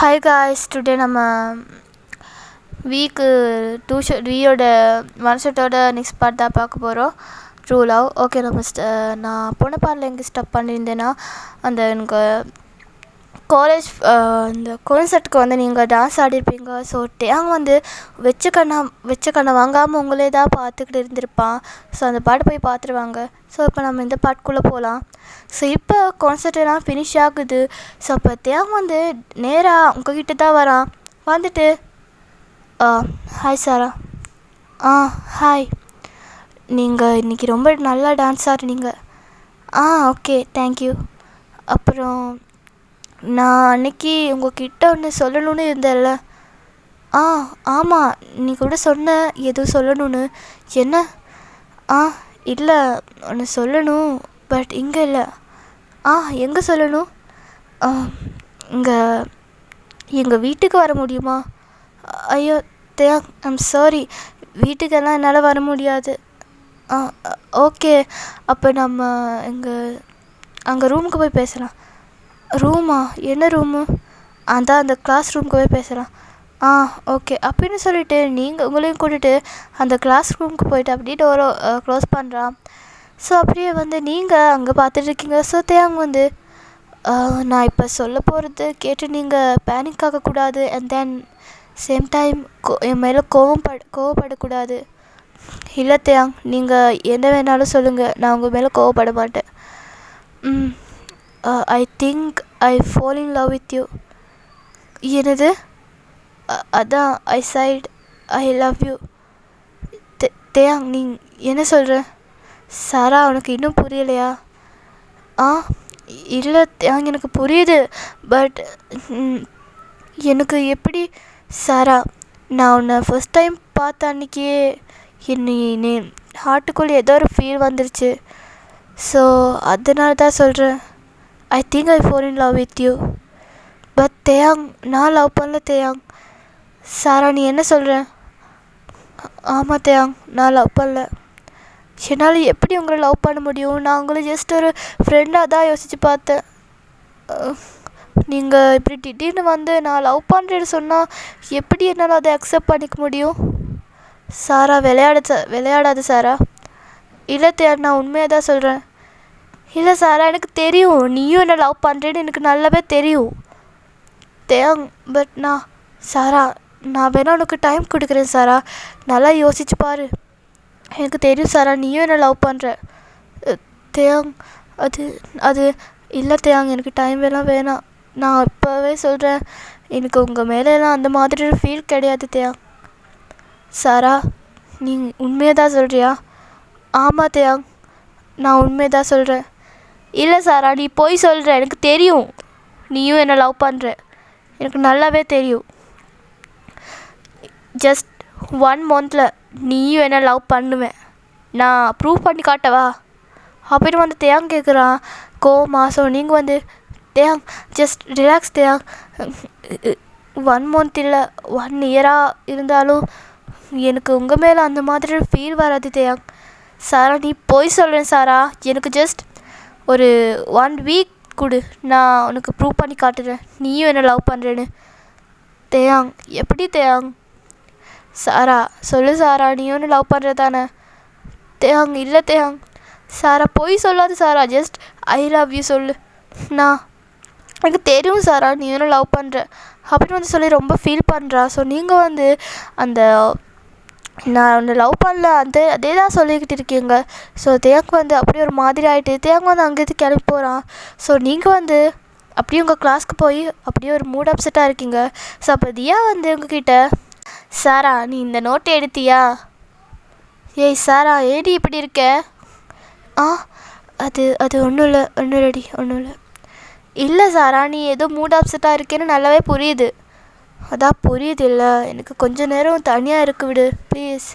Hi guys, today நம்ம week வியோட one ஷர்ட்டோட next part தான் பார்க்க போகிறோம். True love. ஓகே, நான் போன பார்ட்டில் எங்கே ஸ்டாப் பண்ணியிருந்தேன்னா, அந்த எனக்கு காலேஜ் இந்த கான்சர்ட்டுக்கு வந்து நீங்கள் டான்ஸ் ஆடிருப்பீங்க. ஸோ டேங் வந்து வச்ச கண்ணை வாங்காமல் உங்களே தான் பார்த்துக்கிட்டு இருந்திருப்பான். ஸோ அந்த பாட்டு போய் பார்த்துருவாங்க. ஸோ இப்போ நம்ம இந்த பாட்டுக்குள்ளே போகலாம். ஸோ இப்போ கான்சர்ட் எல்லாம் ஃபினிஷ் ஆகுது. ஸோ இப்போ டேங் வந்து நேராக உங்ககிட்ட தான் வரான். வந்துட்டு ஹாய் சாரா. ஹாய். நீங்கள் இன்றைக்கி ரொம்ப நல்லா டான்ஸ் ஆடுனீங்க. Okay, thank you. அப்புறம் நான் அன்றைக்கி உங்கள்கிட்ட ஒன்று சொல்லணும்னு இருந்தேன்ல. ஆமாம், நீ கூட சொன்ன எதுவும் சொல்லணும்னு. என்ன? இல்லை, ஒன்று சொல்லணும். பட் இங்கே இல்லை. எங்கே சொல்லணும்? இங்கே எங்கள் வீட்டுக்கு வர முடியுமா? ஐயோ தேங்க், ஐம் சாரி. வீட்டுக்கெல்லாம் என்னால் வர முடியாது. ஓகே, அப்போ நம்ம அங்கே ரூமுக்கு போய் பேசலாம். ரூமா? என்ன ரூமு? அந்த கிளாஸ் ரூமுக்கு போய் பேசலாம். ஓகே அப்படின்னு சொல்லிவிட்டு நீங்கள் உங்களையும் கூட்டிகிட்டு அந்த கிளாஸ் ரூமுக்கு போயிட்டு அப்படியே டோரை க்ளோஸ் பண்ணுறான். ஸோ அப்படியே வந்து நீங்கள் அங்கே பார்த்துட்ருக்கீங்க. ஸோ தேங்க வந்து நான் இப்போ சொல்ல போகிறது கேட்டு நீங்கள் பேனிக் ஆகக்கூடாது. அண்ட் தென் சேம் டைம் என் மேலே கோவப்படக்கூடாது. இல்லை தேங், நீங்கள் என்ன வேணாலும் சொல்லுங்கள், நான் உங்கள் மேலே கோவப்பட மாட்டேன். ஐ think I fall in love with you. என்னது? அதான் I said I love you. தேங், நீ என்ன சொல்கிற? சாரா, உனக்கு இன்னும் புரியலையா? இல்லை தேங், எனக்கு புரியுது. பட் எனக்கு எப்படி? சாரா, நான் உன்னை ஃபஸ்ட் டைம் பார்த்த அன்றைக்கே நீ ஹார்ட்டுக்குள்ளே ஏதோ ஒரு ஃபீல் வந்துருச்சு. ஸோ அதனால தான் சொல்கிறேன். I think I fall in love with you. But தேயாங், நான் லவ் பண்ணல தேயாங். சாரா, நீ என்ன சொல்கிற? ஆமாம் தேயாங், நான் லவ் பண்ணல. என்னால் எப்படி உங்களை லவ் பண்ண முடியும்? நான் உங்களை ஜஸ்ட் ஒரு ஃப்ரெண்டாக தான் யோசித்து பார்த்தேன். நீங்கள் இப்படி திடீர்னு வந்து நான் லவ் பண்ணுறேன்னு சொன்னால் எப்படி என்னால் அதை அக்செப்ட் பண்ணிக்க முடியும்? சாரா, விளையாடாது சாரா. இல்லை தேர், நான் உண்மையாக தான் சொல்கிறேன். இல்லை சாரா, எனக்கு தெரியும் நீயும் என்ன லவ் பண்ணுறேன்னு எனக்கு நல்லாவே தெரியும் தேங். பட் சாரா, நான் வேணா உனக்கு டைம் கொடுக்குறேன் சாரா. நல்லா யோசிச்சு பாரு. எனக்கு தெரியும் சாரா, நீயும் என்ன லவ் பண்ணுற. தேங், அது இல்லை தேங், எனக்கு டைம் வேணாம். நான் இப்போவே சொல்கிறேன், எனக்கு உங்கள் மேலெல்லாம் அந்த மாதிரி ஒரு ஃபீல் கிடையாது தேங். சாரா, நீ உண்மையாக தான் சொல்கிறியா? ஆமாம் தேங், நான் உண்மையாக தான் சொல்கிறேன். இல்லை சாரா, நீ போய் சொல்கிற. எனக்கு தெரியும் நீயும் என்னை லவ் பண்ணுற. எனக்கு நல்லாவே தெரியும். ஜஸ்ட் 1 monthல் நீயும் என்ன லவ் பண்ணுவேன். நான் ப்ரூவ் பண்ணி காட்டவா? அப்படின்னு வந்து தேங் கேட்குறான் கோமா. ஸோ நீங்கள் வந்து தேங், ஜஸ்ட் ரிலாக்ஸ் தேங். 1 month இல்லை, 1 year இருந்தாலும் எனக்கு உங்கள் மேலே அந்த மாதிரி ஃபீல் வராது தேங். சாரா, நீ போய் சொல்கிறேன் சாரா. எனக்கு ஜஸ்ட் ஒரு 1 week கொடு, நான் உனக்கு ப்ரூவ் பண்ணி காட்டுறேன் நீயும் என்ன லவ் பண்ணுறேன்னு. தேயாங், எப்படி தேயாங்? சாரா, சொல்லு சாரா, நீயும் என்ன லவ் பண்ணுற தானே? தேயாங், இல்லை தேயாங். சாரா, போய் சொல்லாது சாரா. ஜஸ்ட் ஐ லவ் யூ சொல்லு. எனக்கு தெரியும் சாரா, நீ என்ன லவ் பண்ணுற அப்படின்னு வந்து சொல்லி ரொம்ப ஃபீல் பண்ணுறா. ஸோ நீங்கள் வந்து நான் உன்னை லவ் பண்ணல அதே தான் சொல்லிக்கிட்டு இருக்கீங்க. ஸோ தேங்க் வந்து அப்படியே ஒரு மாதிரி ஆகிட்டு தேங்க் வந்து அங்கேருந்து கிளம்பி போகிறான். ஸோ நீங்கள் வந்து அப்படியே உங்கள் கிளாஸ்க்கு போய் அப்படியே ஒரு மூட் அப்செட்டாக இருக்கீங்க. ஸோ அப்போ தியா வந்து உங்ககிட்ட, சாரா, நீ இந்த நோட்டை எடுத்தியா? ஏய் சாரா, ஏடி இப்படி இருக்க? அது ஒன்றும் இல்லை. இல்லை சாரா, நீ ஏதோ மூட் அப்செட்டாக இருக்கேன்னு நல்லாவே புரியுது. அதான் புரியுது. இல்லை, எனக்கு கொஞ்சம் நேரம் தனியாக இருக்கு விடு ப்ளீஸ்.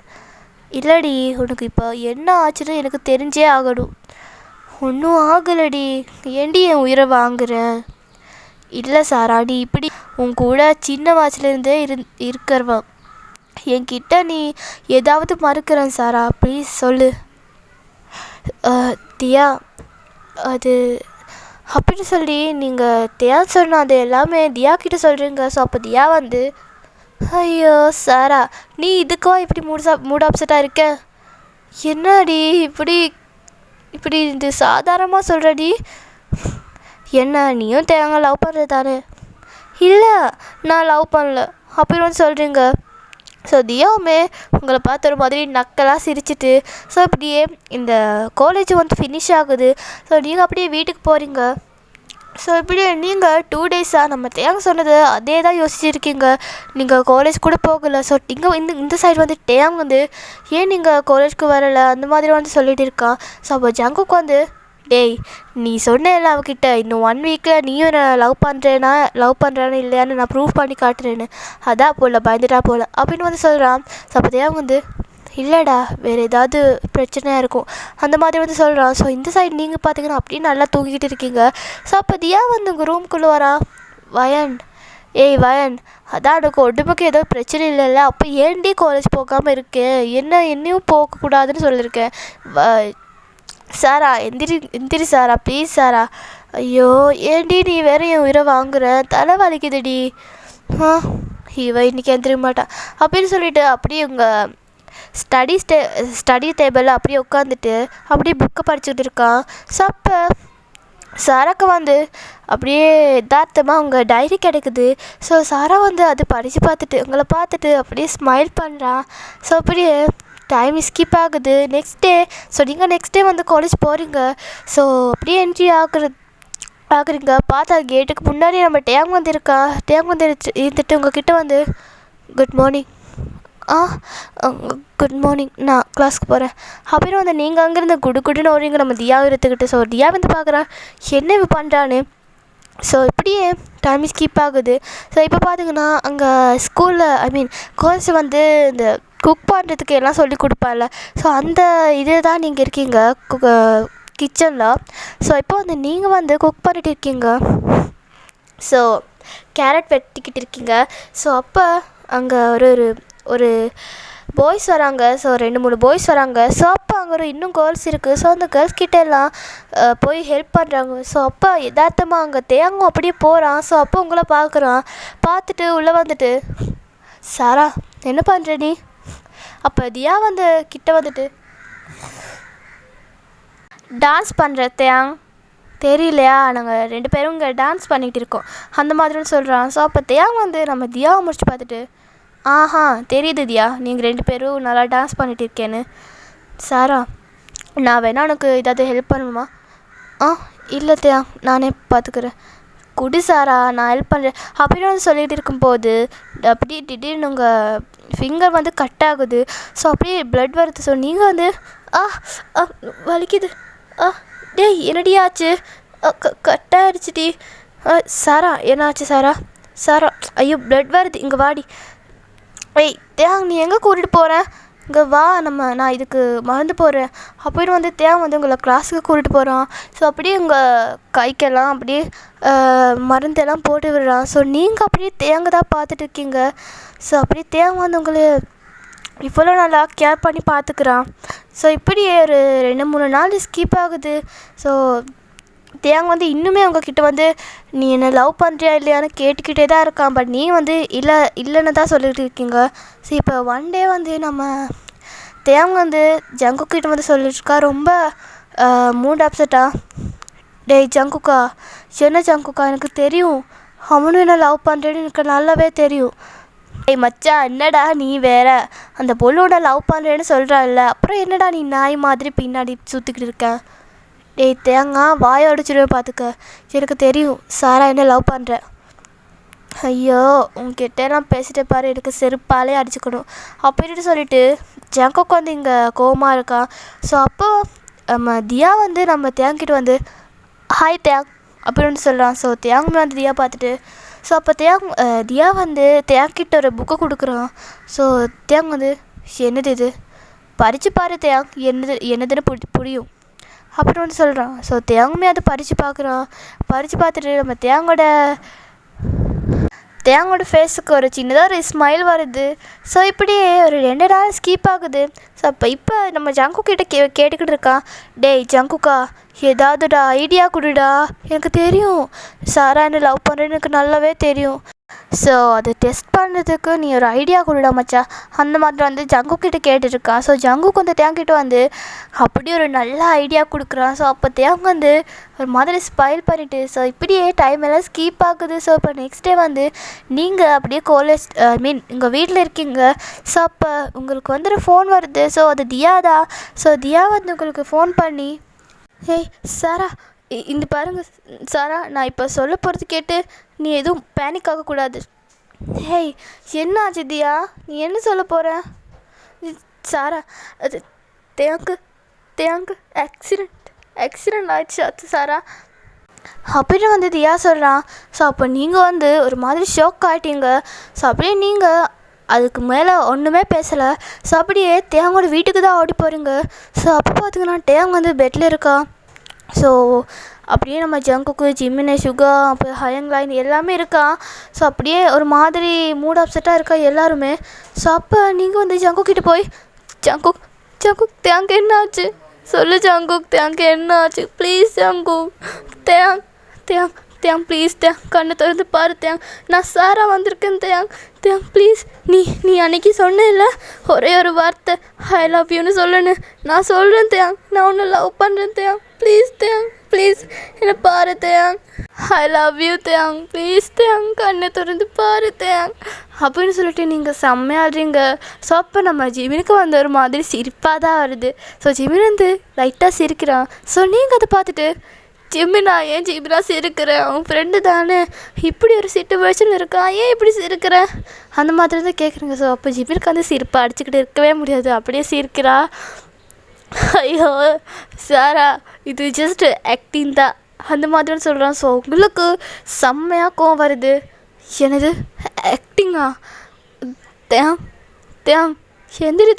இல்லைடி, உனக்கு இப்போ என்ன ஆச்சுன்னு எனக்கு தெரிஞ்சே ஆகணும். ஒன்றும் ஆகலடி, ஏண்டி என் உயிரை வாங்குற? இல்லை சாரா, நீ இப்படி உன் கூட சின்ன வாட்சிலேருந்தே இருக்கிறவன். என்கிட்ட நீ ஏதாவது மறுக்கிறேன் சாரா, ப்ளீஸ் சொல்லு. தியா, அப்படின்னு சொல்லி நீங்கள் தியா சொன்ன அது எல்லாமே தியா கிட்ட சொல்கிறீங்க. ஸோ அப்போ தியா வந்து, ஐயோ சாரா, நீ இதுக்கோ இப்படி மூட் அப்செட்டாக இருக்க? என்னடி இப்படி இப்படி இது சாதாரணமாக சொல்கிறடி? என்ன நீயும் தேங்காய் லவ் பண்ணுறது தானே? இல்லை, நான் லவ் பண்ணல அப்படின்னு வந்து சொல்கிறீங்க. ஸோ தியாவுமே உங்களை பார்த்து ஒரு மாதிரி நக்கலாக சிரிச்சிட்டு, ஸோ அப்படியே இந்த காலேஜ் வந்து ஃபினிஷ் ஆகுது. ஸோ நீங்கள் அப்படியே வீட்டுக்கு போகிறீங்க. ஸோ இப்படியே நீங்கள் 2 டேஸாக நம்ம தேங்க சொன்னது அதே தான் யோசிச்சுருக்கீங்க. நீங்கள் காலேஜ் கூட போகலை. ஸோ நீங்கள் இந்த சைடு வந்து டேங் வந்து ஏன் நீங்கள் காலேஜ்க்கு வரலை அந்த மாதிரி வந்து சொல்லிட்டு இருக்கான். ஸோ அப்போ ஜங்குக்கு வந்து, டேய் நீ சொன்னேன்ல அவகிட்ட இன்னும் 1 வீக்கில் நீயும் நான் லவ் பண்ணுறேன்னு இல்லையான்னு நான் ப்ரூவ் பண்ணி காட்டுறேன்னு, அதான் போல் பயந்துட்டா போல் அப்படின்னு வந்து சொல்கிறான். ஸோ அப்போ தேவன் வந்து, இல்லைடா வேறு ஏதாவது பிரச்சனையாக இருக்கும் அந்த மாதிரி வந்து சொல்கிறான். ஸோ இந்த சைடு நீங்கள் பார்த்தீங்கன்னா அப்படியே நல்லா தூங்கிக்கிட்டு இருக்கீங்க. ஸோ அப்போ தியா வந்து உங்கள் ரூம்குள்ளே வரா. வயன், ஏய் வயன், அதான் எனக்கு உடம்புக்கு ஏதோ பிரச்சனை இல்லைல்ல, அப்போ ஏன்டி காலேஜ் போகாமல் இருக்கேன்? என்னையும் போகக்கூடாதுன்னு சொல்லியிருக்கேன். சாரா எந்திரி சாரா, ப்ளீஸ் சாரா. ஐயோ ஏன்டி நீ வேற என் உயிரை வாங்குற? தலை வலிக்குதுடி. இவ இன்றைக்கி எந்திரிக்க மாட்டான் அப்படின்னு சொல்லிட்டு அப்படியே உங்கள் ஸ்டடி டேபிளில் அப்படியே உட்காந்துட்டு அப்படியே புக்கை படிச்சுக்கிட்டு இருக்கான். ஸோ அப்போ சாராக்கு வந்து அப்படியே யதார்த்தமாக உங்கள் டைரி கிடைக்குது. ஸோ சாரா வந்து அது படித்து பார்த்துட்டு உங்களை பார்த்துட்டு அப்படியே ஸ்மைல் பண்ணுறான். ஸோ அப்படியே டைம் ஸ்கிப் ஆகுது. Next day. ஸோ நீங்கள் நெக்ஸ்ட் டே வந்து காலேஜ் போகிறீங்க. ஸோ அப்படியே என்ட்ரி ஆகுறீங்க. பார்த்தா கேட்டுக்கு முன்னாடி நம்ம டேங் வந்து இருந்துட்டு உங்ககிட்ட வந்து, குட் மார்னிங். குட் மார்னிங், நான் கிளாஸ்க்கு போகிறேன் அப்படின்னு வந்து நீங்கள் அங்கேருந்து குடுன்னு ஓடுறீங்க நம்ம தியா எடுத்துக்கிட்டு. ஸோ தியா வந்து பார்க்குறான் என்ன இவ பண்ணுறான்னு. ஸோ இப்படியே டைம் ஸ்கிப் ஆகுது. ஸோ இப்போ பார்த்தீங்கன்னா அங்கே ஸ்கூலில் கோர்ஸ் வந்து இந்த குக் பண்ணுறதுக்கு எல்லாம் சொல்லி கொடுப்பால. ஸோ அந்த இது தான் நீங்கள் இருக்கீங்க கிச்சனில். ஸோ இப்போ வந்து நீங்கள் வந்து குக் பண்ணிட்டு இருக்கீங்க. ஸோ கேரட் வெட்டிக்கிட்டு இருக்கீங்க. ஸோ அப்போ அங்கே ஒரு பாய்ஸ் வராங்க. ஸோ 2-3 பாய்ஸ் வராங்க. ஸோ அப்போ அங்கே இன்னும் கேர்ள்ஸ் இருக்குது. ஸோ அந்த கேர்ள்ஸ் கிட்ட எல்லாம் போய் ஹெல்ப் பண்ணுறாங்க. ஸோ அப்போ யதார்த்தமாக அங்கே தேங்கும் அப்படியே போகிறான். ஸோ அப்போ உங்களை பார்க்குறான். பார்த்துட்டு உள்ளே வந்துட்டு, சாரா என்ன பண்ணுற நீ? அப்போ தியா வந்து கிட்ட வந்துட்டு, டான்ஸ் பண்ணுற தேங் தெரியலையா, நாங்கள் 2 பேரும் இங்கே டான்ஸ் பண்ணிகிட்டு இருக்கோம் அந்த மாதிரின்னு சொல்கிறான். ஸோ அப்போ தேங் வந்து நம்ம தியாவை முடிச்சு பார்த்துட்டு, ஆஹா தெரியுது தியா நீங்கள் 2 பேரும் நல்லா டான்ஸ் பண்ணிகிட்டு இருக்கேன்னு. சாரா நான் வேணா உனக்கு ஏதாவது ஹெல்ப் பண்ணணுமா? இல்லை தியா நானே பார்த்துக்கிறேன். குடி சாரா நான் ஹெல்ப் பண்ணுறேன் அப்படின்னு வந்து சொல்லிகிட்டு இருக்கும்போது அப்படியே திடீர்னு உங்கள் ஃபிங்கர் வந்து கட் ஆகுது. ஸோ அப்படியே ப்ளட் வருது. ஸோ நீங்கள் வந்து வலிக்குது. டேய் என்னடி ஆச்சு? கட் ஆகிடுச்சிடி. சாரா என்னாச்சு சாரா? சாரா ஐயோ ப்ளட் வருது, இங்கே வாடி. ஏய் தேங் நீ எங்கே கூட்டிகிட்டு போகிறேன்? இங்கே வா, நான் இதுக்கு மறந்து போகிறேன் அப்படின்னு வந்து தேங் வந்து உங்களை கிளாஸுக்கு கூட்டிகிட்டு போகிறான். ஸோ அப்படியே உங்கள் கைக்கெல்லாம் அப்படியே மருந்தெல்லாம் போட்டு விடுறான். ஸோ நீங்கள் அப்படியே தேங்க தான் பார்த்துட்டு இருக்கீங்க. ஸோ அப்படியே தேங் வந்து உங்களை இவ்வளோ நல்லா கேர் பண்ணி பார்த்துக்கிறான். ஸோ இப்படியே ஒரு 2-3 நாள் ஸ்கிப் ஆகுது. ஸோ தேங் வந்து இன்னுமே உங்ககிட்ட வந்து நீ என்னை லவ் பண்ணுறியா இல்லையான்னு கேட்டுக்கிட்டே தான் இருக்கான். பட் நீ வந்து இல்லைன்னு தான் சொல்லிட்டு இருக்கீங்க. ஸோ இப்போ 1 டே வந்து நம்ம தேங் வந்து ஜங்குக்கிட்ட வந்து சொல்லிட்டுருக்கா ரொம்ப மூட் அப்செட்டா. டேய் ஜங்குக்கா, என்ன ஜங்குக்கா, எனக்கு தெரியும் அவனும் என்ன லவ் பண்ணுறேன்னு எனக்கு நல்லாவே தெரியும். டேய் மச்சான் என்னடா நீ வேற அந்த பொண்ணோட லவ் பண்ணுறேன்னு சொல்கிறாள்ல, அப்புறம் என்னடா நீ நாய் மாதிரி பின்னாடி சுற்றிக்கிட்டு இருக்க? டேய் தேங்காய் வாயை அடிச்சிடுவேன் பார்த்துக்க, எனக்கு தெரியும் சாரா என்ன லவ் பண்ணுற. ஐயோ உங்ககிட்டலாம் பேசிட்டு பாரு, எனக்கு செருப்பாலே அடிச்சுக்கணும் அப்படின்னு சொல்லிட்டு ஜங்குக்கு வந்து இங்கே கோவமாக இருக்கான். ஸோ அப்போ நம்ம தியா வந்து நம்ம தேங்கிட்ட வந்து ஹாய் தேங் அப்படின்னு சொல்கிறான். ஸோ தேங் வந்து தியா பார்த்துட்டு, ஸோ அப்போ தியா வந்து தேங்கிட்ட ஒரு புக்கை கொடுக்குறான். ஸோ தேங் வந்து என்னது இது, படித்து பாரு தேங் என்னதுன்னு புரியும் அப்படின்னு வந்து சொல்கிறான். ஸோ தேங்குமே அதை படித்து பார்க்குறான். படித்து பார்த்துட்டு நம்ம தேங்கோட ஃபேஸுக்கு ஒரு சின்னதாக ஒரு ஸ்மைல் வருது. ஸோ இப்படியே ஒரு 2 நாள் ஸ்கிப் ஆகுது. ஸோ இப்போ நம்ம ஜங்கு கிட்ட கேட்டுக்கிட்டு இருக்கான். டேய் ஜங்குக்கா, ஏதாவதுடா ஐடியா கொடுடா, எனக்கு தெரியும் சாரா என்ன லவ் பண்ணுறேன்னு எனக்கு நல்லாவே தெரியும். ஸோ அதை டெஸ்ட் பண்ணுறதுக்கு நீ ஒரு ஐடியா கொடுடா மச்சா, அந்த மாதிரி வந்து ஜங்கு கிட்ட கேட்டுருக்கான். ஸோ ஜங்குக்கு வந்து தேங்கிட்ட வந்து அப்படி ஒரு நல்ல ஐடியா கொடுக்குறான். ஸோ அப்போ தேங்க வந்து ஒரு மாதிரி ஸ்பைல் பண்ணிவிட்டு ஸோ இப்படியே டைம் எல்லாம் ஸ்கிப் ஆகுது. ஸோ இப்போ நெக்ஸ்ட் டே வந்து நீங்கள் அப்படியே காலேஜ் உங்கள் வீட்டில் இருக்கீங்க. ஸோ அப்போ உங்களுக்கு வந்துட்டு ஃபோன் வருது. ஸோ அது தியா தான். ஸோ தியா வந்து உங்களுக்கு ஃபோன் பண்ணி, ஏய் சாரா, இந்த பாருங்க சாரா, நான் இப்போ சொல்ல போகிறது கேட்டு நீ எதுவும் பேனிக் ஆகக்கூடாது. ஹேய் என்ன ஆச்சு தியா, நீ என்ன சொல்ல போகிற? சாரா, அது தேங்கு ஆக்சிடெண்ட் ஆயிடுச்சு அது சாரா அப்படின்னு வந்து தியா சொல்கிறான். ஸோ அப்போ நீங்கள் வந்து ஒரு மாதிரி ஷாக் ஆகிட்டீங்க. ஸோ அப்படியே நீங்கள் அதுக்கு மேலே ஒன்றுமே பேசலை. ஸோ அப்படியே தேங்கோட வீட்டுக்கு தான் ஓடி போகிறீங்க. ஸோ அப்போ பார்த்திங்கன்னா தேங்க வந்து பெட்டில் இருக்கா. ஸோ அப்படியே நம்ம ஜங்குக்கு, ஜிமினே, சுகா, அப்புறம் ஹயங் லைன் எல்லாமே இருக்கா. ஸோ அப்படியே ஒரு மாதிரி மூட் அப்செட்டாக இருக்கா எல்லாருமே. ஸோ அப்போ நீங்கள் வந்து ஜங்குக்கிட்ட போய், ஜங்குக் தேங்க் என்ன ஆச்சு சொல்லு ஜங்குக், தேங்க் என்ன ஆச்சு ப்ளீஸ் ஜங்குக், தேங் ப்ளீஸ் கண்ணை திறந்து பாரு நான் சாரா வந்திருக்கேன் தேங் ப்ளீஸ். நீ அன்னைக்கு சொன்னேன்ல ஒரே ஒரு வார்த்தை ஐ லவ் யூன்னு சொல்லுன்னு, நான் சொல்கிறேன் நான் உன்னை லவ் பண்ணுறேன் ப்ளீஸ் என்னை பாரு ஐ லவ் யூ ப்ளீஸ் கண்ணை திறந்து பாரு அப்படின்னு சொல்லிட்டு நீங்கள் செம்மையாடுறீங்க. ஸோ அப்போ நம்ம ஜிமினுக்கு வந்து ஒரு மாதிரி சிரிப்பாக தான் வருது. ஸோ ஜிமின் வந்து லைட்டாக சிரிக்கிறான். ஸோ நீங்கள் அதை பார்த்துட்டு, ஜிமினா ஏன் ஜிமினா சிரிக்கிறேன், அவன் ஃப்ரெண்டு தானே, இப்படி ஒரு சிட்டுவேஷன் இருக்கான், ஏன் இப்படி சிரிக்கிறேன் அந்த மாதிரி தான் கேட்குறீங்க. ஸோ அப்போ ஜிமினுக்கு வந்து சிரிப்பை அடிச்சுக்கிட்டு இருக்கவே முடியாது, அப்படியே சிரிக்கிறா. ஐயோ சாரா, இது ஜஸ்ட் ஆக்டிங் தான் அந்த மாதிரி சொல்கிறான். ஸோ உங்களுக்கு செம்மையாக கோவம் வருது. எனது ஆக்டிங்கா எந்திரி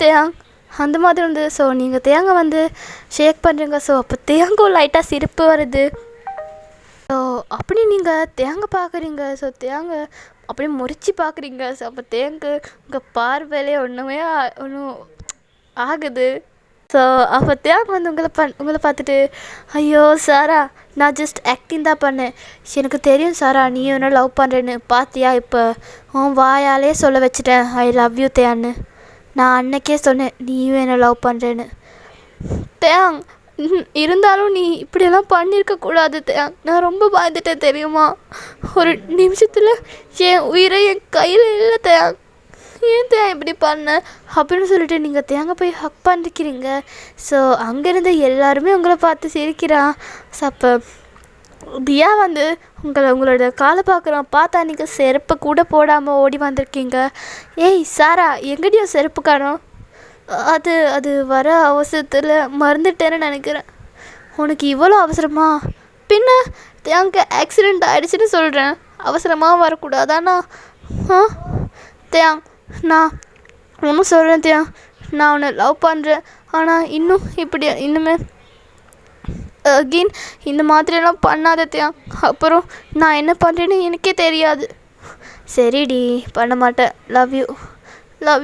அந்த மாதிரி வந்து. ஸோ நீங்கள் தேங்க வந்து ஷேக் பண்ணுறீங்க. ஸோ அப்போ தேங்கும் லைட்டாக சிரிப்பு வருது. ஸோ அப்படி நீங்கள் தேங்க பார்க்குறீங்க. ஸோ தேங்க அப்படியே முறிச்சு பார்க்குறீங்க. ஸோ அப்போ தேங்கு உங்கள் பார்வையிலே ஒன்றும் ஆகுது. ஸோ அப்போ தேங்க வந்து உங்களை பார்த்துட்டு, ஐயோ சாரா, நான் ஜஸ்ட் ஆக்டிங் தான் பண்ணேன், எனக்கு தெரியும் சாரா நீ என்ன லவ் பண்ணுறேன்னு, பார்த்தியா இப்போ உன் வாயாலே சொல்ல வச்சுட்டேன் ஐ லவ் யூ தேன்னு. நான் அன்னைக்கே சொன்னேன் நீயும் என்ன லவ் பண்ணுறேன்னு. இருந்தாலும் நீ இப்படியெல்லாம் பண்ணியிருக்கக்கூடாது நான் ரொம்ப பயந்துட்டேன் தெரியுமா, ஒரு நிமிஷத்தில் என் உயிரை என் கையில் இல்லை ஏன் இப்படி பண்ண அப்படின்னு சொல்லிட்டு நீங்கள் தேங்க போய் ஹக் பண்ணிக்கிறீங்க. ஸோ அங்கேருந்து எல்லாருமே உங்களை பார்த்து சிரிக்கிறான். ஸோ அப்போ தியா வந்து உங்களோட காலை பார்த்தா நீங்கள் செருப்பு கூட போடாமல் ஓடி வந்திருக்கீங்க. ஏய் சாரா, எங்கடியோ செருப்பு காணோம்? அது வர அவசரத்தில் மறந்துட்டேன்னு நினைக்கிறேன். உனக்கு இவ்வளோ அவசரமா? பின்ன தேங்க ஆக்சிடெண்ட் ஆகிடுச்சின்னு சொல்கிறேன், அவசரமாக வரக்கூடாதாண்ணா? நான் ஒன்றும் சொல்கிறேன் நான் உன்னை லவ் பண்ணுறேன், ஆனால் இன்னுமே அகெயின் இந்த மாதிரியெல்லாம் பண்ணாத அப்புறம் நான் என்ன பண்ணுறேன்னு எனக்கே தெரியாது. சரிடி, பண்ண மாட்டேன், லவ்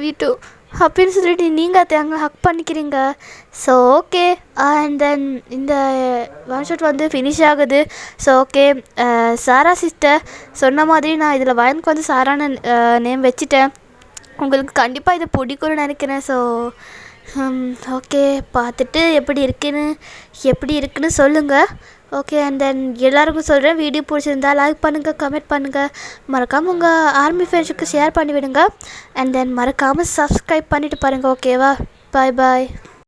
யூ டூ அப்படின்னு சொல்லிட்டு நீங்கள் தேங்க ஹக் பண்ணிக்கிறீங்க. ஸோ ஓகே, அண்ட் தென் இந்த ஒன் ஷாட் வந்து ஃபினிஷ் ஆகுது. ஸோ ஓகே, சாரா சிஸ்டர் சொன்ன மாதிரி நான் இதில் வயனுக்கு வந்து சாரான நேம் வச்சுட்டேன். உங்களுக்கு கண்டிப்பாக இது பிடிக்கும்னு நினைக்கிறேன். ஸோ ஓகே, பார்த்துட்டு எப்படி இருக்குன்னு சொல்லுங்கள். ஓகே, அண்ட் தென் எல்லாருக்கும் சொல்கிறேன், வீடியோ பிடிச்சிருந்தா லைக் பண்ணுங்கள், கமெண்ட் பண்ணுங்கள், மறக்காமல் உங்கள் ஆர்மி ஃப்ரெண்ட்ஸுக்கு ஷேர் பண்ணிவிடுங்க. அண்ட் தென் மறக்காமல் சப்ஸ்கிரைப் பண்ணிவிட்டு பாருங்கள். ஓகேவா? பாய்.